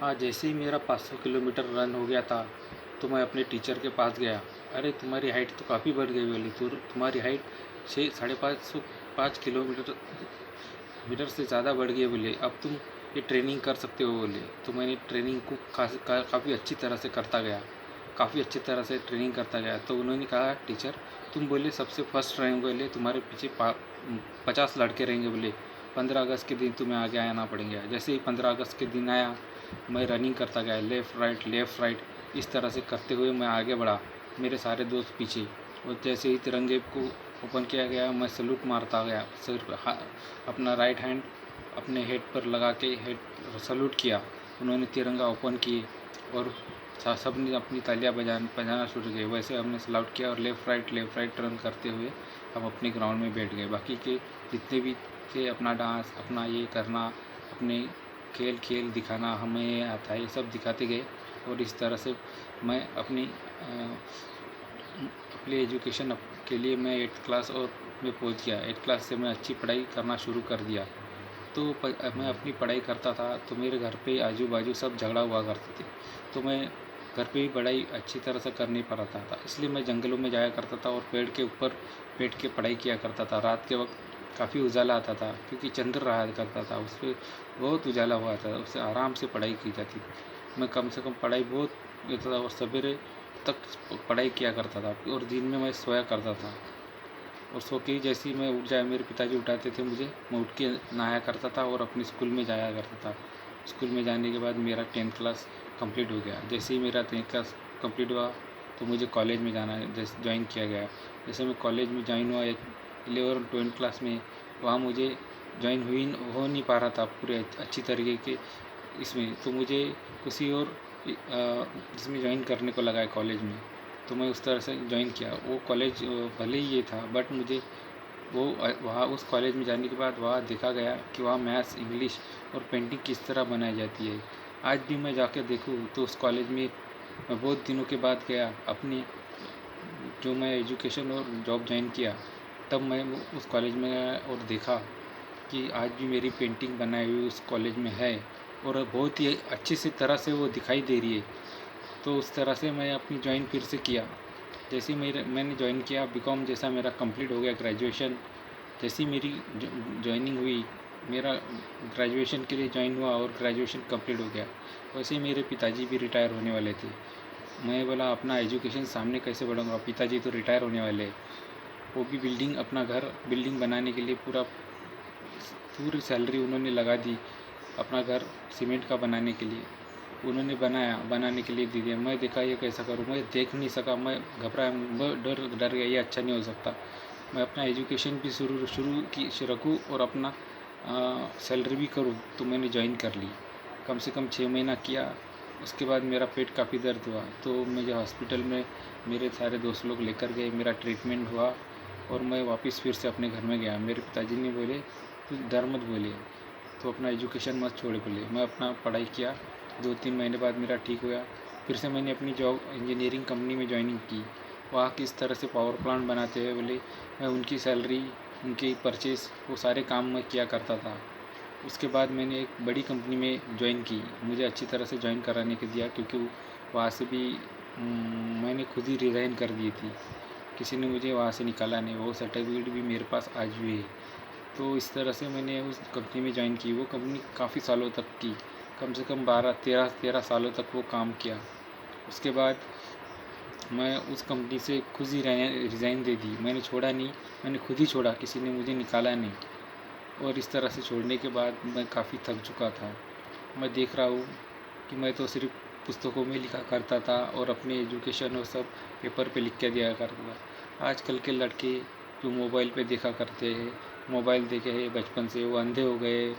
हाँ, जैसे ही मेरा 500 किलोमीटर रन हो गया था तो मैं अपने टीचर के पास गया। अरे तुम्हारी हाइट तो काफ़ी बढ़ गई बोली, तुम्हारी हाइट 5.5 मीटर से ज़्यादा बढ़ गई है बोले, अब तुम ये ट्रेनिंग कर सकते हो बोले। तो मैंने ट्रेनिंग को काफ़ी अच्छी तरह से करता गया, काफ़ी अच्छी तरह से ट्रेनिंग करता गया। तो उन्होंने कहा टीचर तुम बोले सबसे फर्स्ट रहेंगे बोले, तुम्हारे पीछे 50 लड़के रहेंगे बोले, 15 अगस्त के दिन तुम्हें आगे आना पड़ेगा। जैसे ही 15 अगस्त के दिन आया मैं रनिंग करता गया, लेफ़्ट राइट इस तरह से करते हुए मैं आगे बढ़ा, मेरे सारे दोस्त पीछे। और जैसे ही तिरंगे को ओपन किया गया मैं सैल्यूट मारता गया, सिर्फ अपना राइट हैंड अपने हेड पर लगा के हेड सैल्यूट किया। उन्होंने तिरंगा ओपन किए और सब ने अपनी तालियां बजाना शुरू किए। वैसे हमने सैल्यूट किया और लेफ़्ट राइट टर्न करते हुए हम अपने ग्राउंड में बैठ गए। बाकी के जितने भी थे अपना डांस, अपना ये करना, अपने खेल दिखाना हमें आता है, ये सब दिखाते गए। और इस तरह से मैं अपनी एजुकेशन के लिए मैं 8th क्लास और में पहुंच गया। 8th क्लास से मैं अच्छी पढ़ाई करना शुरू कर दिया। तो मैं अपनी पढ़ाई करता था तो मेरे घर पे आजू बाजू सब झगड़ा हुआ करते थे, तो मैं घर पे ही पढ़ाई अच्छी तरह से कर नहीं पा रहा था। इसलिए मैं जंगलों में जाया करता था और पेड़ के ऊपर बैठ के पढ़ाई किया करता था। रात के वक्त काफ़ी उजाला आता था क्योंकि चंद्र रहा करता था, उस पर बहुत उजाला हुआ था, उससे आराम से पढ़ाई की जाती थी। मैं कम से कम पढ़ाई बहुत लेता था और सवेरे तक पढ़ाई किया करता था और दिन में मैं सोया करता था। और सो के जैसे ही मैं उठ जाए, मेरे पिताजी उठाते थे मुझे, मैं उठ के नहाया करता था और अपने स्कूल में जाया करता था। स्कूल में जाने के बाद मेरा 10th क्लास कंप्लीट हो गया। जैसे ही मेरा 10th क्लास कंप्लीट हुआ तो मुझे कॉलेज में जाना जैसे ज्वाइन किया गया। जैसे मैं कॉलेज में ज्वाइन हुआ 11 12 क्लास में, वहाँ मुझे ज्वाइन हो नहीं पा रहा था पूरे अच्छी तरीके के इसमें, तो मुझे किसी और इसमें ज्वाइन करने को लगा है कॉलेज में। तो मैं उस तरह से ज्वाइन किया। वो कॉलेज भले ही ये था बट मुझे वो वहाँ उस कॉलेज में जाने के बाद वहाँ देखा गया कि वहाँ मैथ्स, इंग्लिश और पेंटिंग किस तरह बनाई जाती है। आज भी मैं जाकर देखूँ तो उस कॉलेज में मैं बहुत दिनों के बाद गया। अपनी जो मैं एजुकेशन और जॉब ज्वाइन किया तब मैं उस कॉलेज में गया और देखा कि आज भी मेरी पेंटिंग बनाई हुई उस कॉलेज में है और बहुत ही अच्छी सी तरह से वो दिखाई दे रही है। तो उस तरह से मैं अपनी ज्वाइन फिर से किया। जैसे मैंने ज्वाइन किया बीकॉम, जैसा मेरा कंप्लीट हो गया ग्रेजुएशन, जैसी मेरी ज्वाइनिंग हुई, मेरा ग्रेजुएशन के लिए ज्वाइन हुआ और ग्रेजुएशन कंप्लीट हो गया। वैसे ही मेरे पिताजी भी रिटायर होने वाले थे। मैं बोला अपना एजुकेशन सामने कैसे बढ़ाऊँगा, पिताजी तो रिटायर होने वाले हैं। वो भी अपना घर बिल्डिंग बनाने के लिए पूरी सैलरी उन्होंने लगा दी अपना घर सीमेंट का बनाने के लिए। उन्होंने बनाने के लिए दे दिया। मैं देखा ये कैसा करूँ, मैं देख नहीं सका, मैं घबराया, मैं डर गया, ये अच्छा नहीं हो सकता। मैं अपना एजुकेशन भी शुरू की रखूँ और अपना सैलरी भी करूँ, तो मैंने ज्वाइन कर ली। कम से कम 6 महीना किया। उसके बाद मेरा पेट काफ़ी दर्द हुआ तो मुझे हॉस्पिटल में मेरे सारे दोस्त लोग लेकर गए, मेरा ट्रीटमेंट हुआ और मैं वापस फिर से अपने घर में गया। मेरे पिताजी ने बोले तू डर मत बोले, तो अपना एजुकेशन मत छोड़ बोले। मैं अपना पढ़ाई किया, 2-3 महीने बाद मेरा ठीक हुआ। फिर से मैंने अपनी जॉब इंजीनियरिंग कंपनी में ज्वाइनिंग की। वहाँ किस तरह से पावर प्लांट बनाते हैं बोले, मैं उनकी सैलरी, उनकी परचेस, वो सारे काम मैं किया करता था। उसके बाद मैंने एक बड़ी कंपनी में ज्वाइन की। मुझे अच्छी तरह से ज्वाइन कराने के दिया क्योंकि वहाँ से भी मैंने खुद ही रिज़ाइन कर दी थी, किसी ने मुझे वहाँ से निकाला नहीं। वो सर्टिफिकेट भी मेरे पास आज भी है। तो इस तरह से मैंने उस कंपनी में ज्वाइन की। वो कंपनी काफ़ी सालों तक की, कम से कम 12-13 सालों तक वो काम किया। उसके बाद मैं उस कंपनी से खुद ही रिज़ाइन दे दी। मैंने छोड़ा नहीं, मैंने खुद ही छोड़ा, किसी ने मुझे निकाला नहीं। और इस तरह से छोड़ने के बाद मैं काफ़ी थक चुका था। मैं देख रहा हूँ कि मैं तो सिर्फ पुस्तकों में लिखा करता था और अपने एजुकेशन और सब पेपर पे लिख के दिया करता था। आजकल के लड़के जो मोबाइल पे देखा करते हैं, मोबाइल देखे हैं बचपन से, वो अंधे हो गए,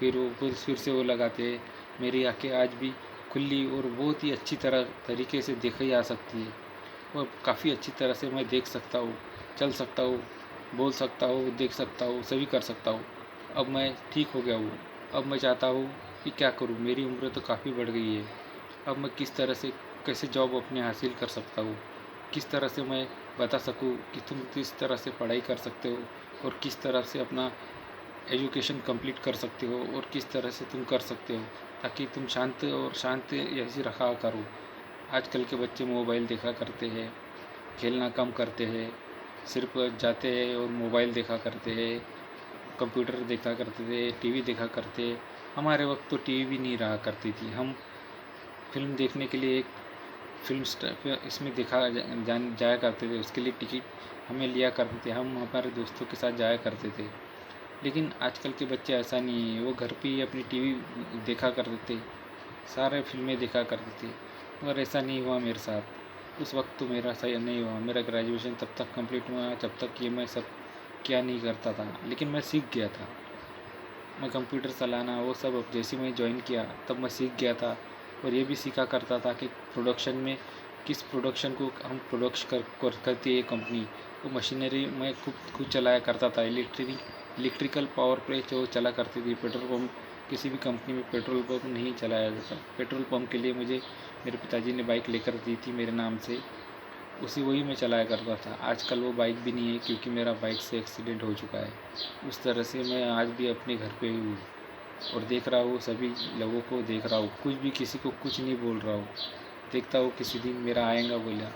फिर से वो लगाते हैं। मेरी आँखें आज भी खुली और बहुत ही अच्छी तरीके से देखी जा सकती है और काफ़ी अच्छी तरह से मैं देख सकता हूँ, चल सकता हूँ, बोल सकता हूँ, देख सकता हूँ, सभी कर सकता हूँ। अब मैं ठीक हो गया हूँ। अब मैं चाहता हूँ कि क्या करूँ, मेरी उम्र तो काफ़ी बढ़ गई है। अब मैं किस तरह से कैसे जॉब अपने हासिल कर सकता हूँ, किस तरह से मैं बता सकूँ कि तुम किस तरह से पढ़ाई कर सकते हो और किस तरह से अपना एजुकेशन कंप्लीट कर सकते हो और किस तरह से तुम कर सकते हो। ताकि तुम शांत ऐसे रखा करो। आजकल के बच्चे मोबाइल देखा करते हैं, खेलना कम करते हैं, सिर्फ जाते हैं और मोबाइल देखा करते हैं, कंप्यूटर देखा करते थे, टीवी देखा करते। हमारे वक्त तो टीवी भी नहीं रहा करती थी। हम फिल्म देखने के लिए एक इसमें जाया करते थे, उसके लिए टिकट हमें लिया करते थे, हम हमारे दोस्तों के साथ जाया करते थे। लेकिन आजकल के बच्चे ऐसा नहीं है, वो घर पे ही अपनी टीवी देखा करते थे, सारे फिल्में देखा करते थे। मगर ऐसा नहीं हुआ मेरे साथ। उस वक्त तो मेरा सही नहीं हुआ। मेरा ग्रेजुएशन तब तक कंप्लीट हुआ जब तक ये मैं सब क्या नहीं करता था, लेकिन मैं सीख गया था। मैं कंप्यूटर चलाना वो सब अब जैसे मैं ज्वाइन किया तब मैं सीख गया था। और ये भी सीखा करता था कि प्रोडक्शन में किस प्रोडक्शन को हम करती है कंपनी, वो मशीनरी मैं खुद चलाया करता था। इलेक्ट्रिकल पावर पे जो चला करती थी। पेट्रोल पम्प किसी भी कंपनी में पेट्रोल पम्प नहीं चलाया जाता। पेट्रोल पम्प के लिए मुझे मेरे पिताजी ने बाइक लेकर दी थी मेरे नाम से, वही मैं चलाया करता था। आजकल वो बाइक भी नहीं है क्योंकि मेरा बाइक से एक्सीडेंट हो चुका है। उस तरह से मैं आज भी अपने घर पे ही हूँ और देख रहा हूँ, सभी लोगों को देख रहा हूँ, कुछ भी किसी को कुछ नहीं बोल रहा हूँ। देखता हूँ किसी दिन मेरा आएगा बोला,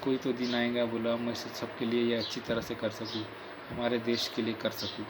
कोई तो दिन आएगा बोला, मैं सबके लिए ये अच्छी तरह से कर सकूँ, हमारे देश के लिए कर सकूँ।